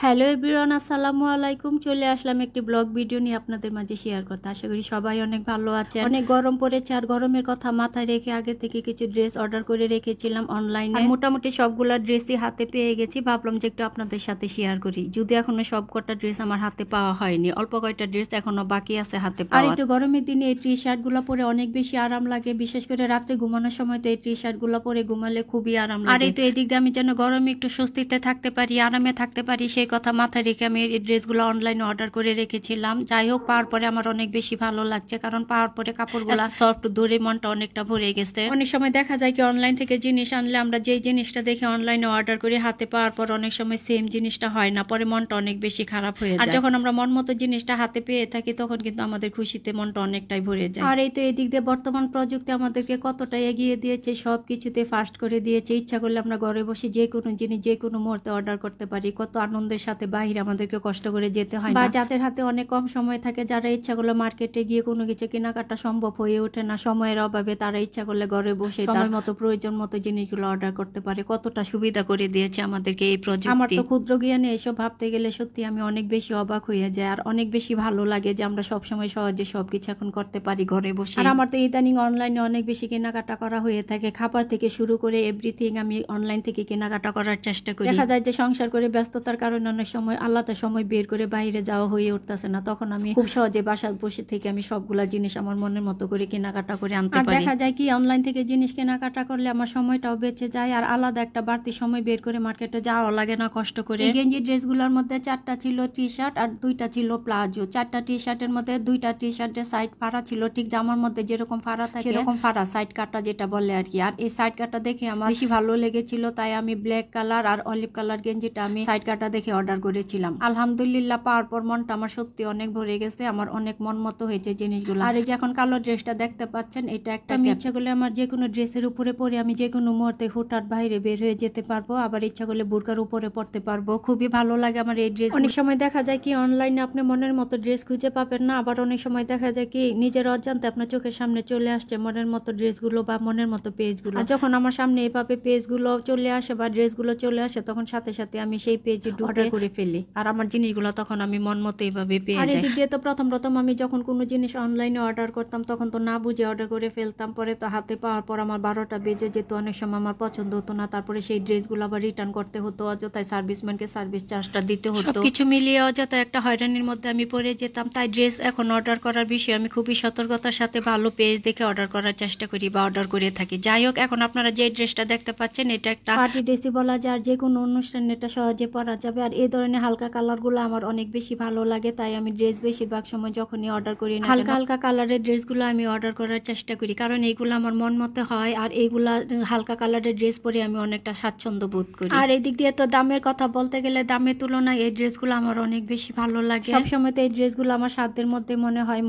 Hello everyone, আসসালামু আলাইকুম। চলে আসলাম একটি ব্লগ ভিডিও নিয়ে আপনাদের মাঝে শেয়ার করতে। আশা করি সবাই অনেক ভালো আছেন। অনেক গরম পড়েছে, আর গরমের কথা মাথায় রেখে আগে থেকে কিছু ড্রেস অর্ডার করে রেখেছিলাম অনলাইনে। মোটামুটি সবগুলা ড্রেসই হাতে পেয়ে গেছি। ভাবলাম যে একটু আপনাদের সাথে শেয়ার করি। যদি এখনো সব কটা ড্রেস আমার হাতে পাওয়া হয়নি, অল্প কয়টা ড্রেস এখনো বাকি আছে হাতে পাওয়া। আর এই তো গরমের দিনে এই টি শার্ট গুলো পরে অনেক বেশি আরাম লাগে, বিশেষ করে রাত্রে ঘুমানোর সময় তো এই টি শার্ট গুলো পরে ঘুমালে খুবই আরাম লাগে। আর এই তো এদিক দিয়ে আমি যেন গরমে একটু স্বস্তিতে থাকতে পারি, আরামে থাকতে পারি, সেই কথা মাথায় রেখে আমি এই ড্রেসগুলো অনলাইনে অর্ডার করে রেখেছিলাম। যাই হোক, পাওয়ার পরে আমার অনেক বেশি ভালো লাগছে, কারণ পাওয়ার পরে কাপড়গুলো সফট, ধরে মনটা অনেকটা ভরে গেছে। অনেক সময় দেখা যায় কি অনলাইন থেকে জিনিস আনলে আমরা যেই জিনিসটা দেখে অনলাইনে অর্ডার করি, হাতে পাওয়ার পর অনেক সময় সেম জিনিসটা হয় না, পরে মনটা অনেক বেশি খারাপ হয়ে যায়। আর যখন আমরা মন মতো জিনিসটা হাতে পেয়ে থাকি তখন কিন্তু আমাদের খুশিতে মনটা অনেকটাই ভরে যায়। আর এই তো এদিক দিয়ে বর্তমান প্রযুক্তি আমাদেরকে কতটা এগিয়ে দিয়েছে, সব কিছুতে ফাস্ট করে দিয়েছে। ইচ্ছা করলে আমরা ঘরে বসে যে কোনো জিনিস যে কোনো মুহূর্তে অর্ডার করতে পারি। কত আনন্দের সাথে বাইরে আমাদেরকে কষ্ট করে যেতে হয় না। বা যাদের হাতে অনেক কম সময় থাকে, যারা ইচ্ছা করলে মার্কেটে গিয়ে কোনো কিছু কেনাকাটা সম্ভব হয়ে ওঠে না সময়ের অভাবে, তারা ইচ্ছা করলে ঘরে বসে সময় মতো প্রয়োজন মতো জিনিসগুলো অর্ডার করতে পারে। কতটা সুবিধা করে দিয়েছে আমাদেরকে এই প্রযুক্তি। আমার তো ক্ষুদ্র জ্ঞানে এসব ভাবতে গেলে সত্যি আমি অনেক বেশি অবাক হয়ে যায়, আর অনেক বেশি ভালো লাগে যে আমরা সবসময় সহজে সবকিছু এখন করতে পারি ঘরে বসে। আর আমার তো ইদানিং অনলাইনে অনেক বেশি কেনাকাটা করা হয়ে থাকে, খাবার থেকে শুরু করে এভরিথিং আমি অনলাইন থেকে কেনাকাটা করার চেষ্টা করি। দেখা যায় যে সংসার করে ব্যস্ততার কারণে অনেক সময় আলাদা সময় বের করে বাইরে যাওয়া হয়ে উঠতেছে না, তখন আমি খুব সহজে বাসা বসে থেকে আমি সবগুলা জিনিস আমার মনের মতো করে কেনাকাটা করে আনতে পারি। দেখা যায় কি অনলাইন থেকে জিনিস কেনাকাটা করলে আমার সময়টাও বেঁচে যায়, আর আলাদা একটা বাড়তি সময় বের করে মার্কেটে যাওয়া লাগে না কষ্ট করে। গেঞ্জি ড্রেসগুলোর মধ্যে 4টা ছিল টি শার্ট আর 2টা ছিল প্লাজো। 4টা টি শার্টের মধ্যে 2টা টি শার্টের সাইড ফাড়া ছিল, ঠিক জামার মধ্যে যেরকম ফাড়া থাকে সেরকম ফাড়া, সাইড কাটা যেটা বলে আর কি। আর এই সাইড কাটা দেখে আমার বেশি ভালো লেগেছিল, তাই আমি ব্ল্যাক কালার আর অলিভ কালার গেঞ্জিটা আমি সাইড কাটা দেখে অর্ডার করেছিলাম। আলহামদুলিল্লাহ, পাওয়ার পর মনটা আমার সত্যি অনেক ভরে গেছে, আমার অনেক মন মতো হয়েছে জিনিসগুলো। আর এই যে এখন কালো ড্রেসটা দেখতে পাচ্ছেন, এটা একটা আমি ইচ্ছা করলে আমার যে কোনো ড্রেসের উপরে পরে আমি যে কোনো মুহূর্তে হুটহাট বাইরে বের হয়ে যেতে পারবো, আবার ইচ্ছা করলে বুরকার উপরে পড়তে পারবো। খুবই ভালো লাগে আমার এই ড্রেস। অনেক সময় দেখা যায় কি অনলাইনে আপনি মনের মতো ড্রেস খুঁজে পাবেন না, আবার অনেক সময় দেখা যায় কি নিজের অজান্তে আপনার চোখের সামনে চলে আসছে মনের মতো ড্রেসগুলো বা মনের মতো পেজগুলো। আর যখন আমার সামনে এইভাবে পেজগুলো চলে আসে বা ড্রেসগুলো চলে আসে, তখন সাথে সাথে আমি সেই পেজে অর্ডার করে ফেলি, আর আমার জিনিসগুলো তখন আমি মন মতো এইভাবে পেয়ে যাই। আর এদিক দিয়ে তো প্রথম আমি যখন কোনো জিনিস অনলাইনে অর্ডার করতাম তখন তো না বুঝে অর্ডার করে ফেলতাম, পরে তো হাতে পাওয়ার পর আমার 12টা বেজে যেত, অনেক সময় আমার পছন্দ হতো না, তারপরে সেই ড্রেসগুলো আবার রিটার্ন করতে হতো, অযথায় সার্ভিসম্যানকে সার্ভিস চার্জটা দিতে হতো। কিছু মিলিয়ে অযথা একটা হয়রানির মধ্যে আমি পড়ে যেতাম। তাই ড্রেস এখন অর্ডার করার বিষয়ে আমি খুবই সতর্কতার সাথে ভালো পেজ দেখে অর্ডার করার চেষ্টা করি বা অর্ডার করে থাকি। যাই হোক, এখন আপনারা যে ড্রেসটা দেখতে পাচ্ছেন এটা একটা পার্টি ড্রেসই বলা যায়, আর যে কোনো অনুষ্ঠানে এটা সহজে পরা যাবে। আর এই ধরনের হালকা কালারগুলো আমার অনেক বেশি ভালো লাগে, তাই আমি ড্রেস বেশিরভাগ সময় যখনই অর্ডার করি না হালকা হালকা কালারের ড্রেসগুলো আমি অর্ডার করার চেষ্টা করি, কারণ এইগুলো আমার মন মতো হয়, আর এইগুলা হালকা কালারের ড্রেস পরে আমি অনেকটা স্বাচ্ছন্দ্য বোধ করি। আর এই দিক দিয়ে তো দামের কথা বলতে গেলে দামের তুলনায় এই ড্রেসগুলো আমার অনেক বেশি ভালো লাগে। সবসময় তো এই ড্রেসগুলো আমার সাধ্যের মধ্যে মনে হয়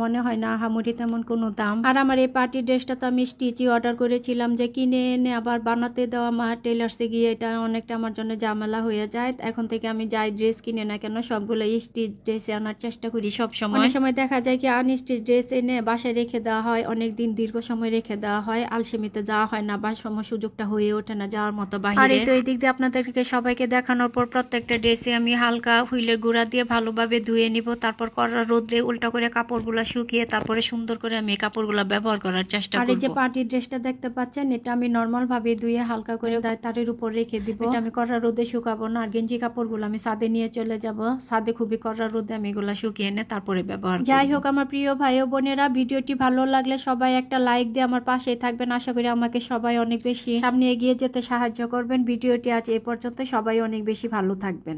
না আহামরি তেমন কোনো দাম। আর আমার এই পার্টি ড্রেসটা তো আমি স্টিচই অর্ডার করেছিলাম, যে কিনে এনে আবার বানাতে দেওয়া মা টেলার্সে গিয়ে এটা অনেকটা আমার জন্য ঝামেলা হয়ে যায়। এখন থেকে আমি যাই ড্রেস কিনে না কেন সবগুলো স্টিচ ড্রেসে আনার চেষ্টা করি সব সময়। অনেক সময় দেখা যায় কি আনস্টিচ ড্রেস এনে বাসায় রেখে দেওয়া হয়, অনেক দিন দীর্ঘ সময় রেখে দেওয়া হয়, আলসেমিতে যাওয়া হয় না বা সময় সুযোগটা হয়ে ওঠে না যাওয়ার মতো বাইরে। আর এই তো এই দিক দিয়ে আপনাদেরকে সবাইকে দেখানোর পর প্রত্যেকটা ড্রেসে আমি হালকা হুইলের গুঁড়া দিয়ে ভালোভাবে ধুয়ে নিব, তারপর কড়া রোদ্রে উল্টা করে কাপড়গুলো শুকিয়ে তারপরে সুন্দর করে আমি কাপড়গুলো ব্যবহার করার চেষ্টা করব। আর এই যে পার্টি ড্রেসটা দেখতে পাচ্ছেন, এটা আমি নর্মাল ভাবে ধুয়ে হালকা করে তারের উপর রেখে দিব। এটা আমি কড়া রোদে শুকাবো না। আর গেঞ্জি কাপড়গুলো আমি ছাদে নিয়ে চলে যাব, ছাদে খুবই কড়া রোদে আমি এগুলা শুকিয়ে এনে তারপরে ব্যবহার করব। যাই হোক আমার প্রিয় ভাই ও বোনেরা, ভিডিওটি ভালো লাগলে সবাই একটা লাইক দিয়ে আমার পাশেই থাকবেন। আশা করি আমাকে সবাই অনেক বেশি সামনে এগিয়ে যেতে সাহায্য করবেন। ভিডিওটি আজ এ পর্যন্ত, সবাই অনেক বেশি ভালো থাকবেন।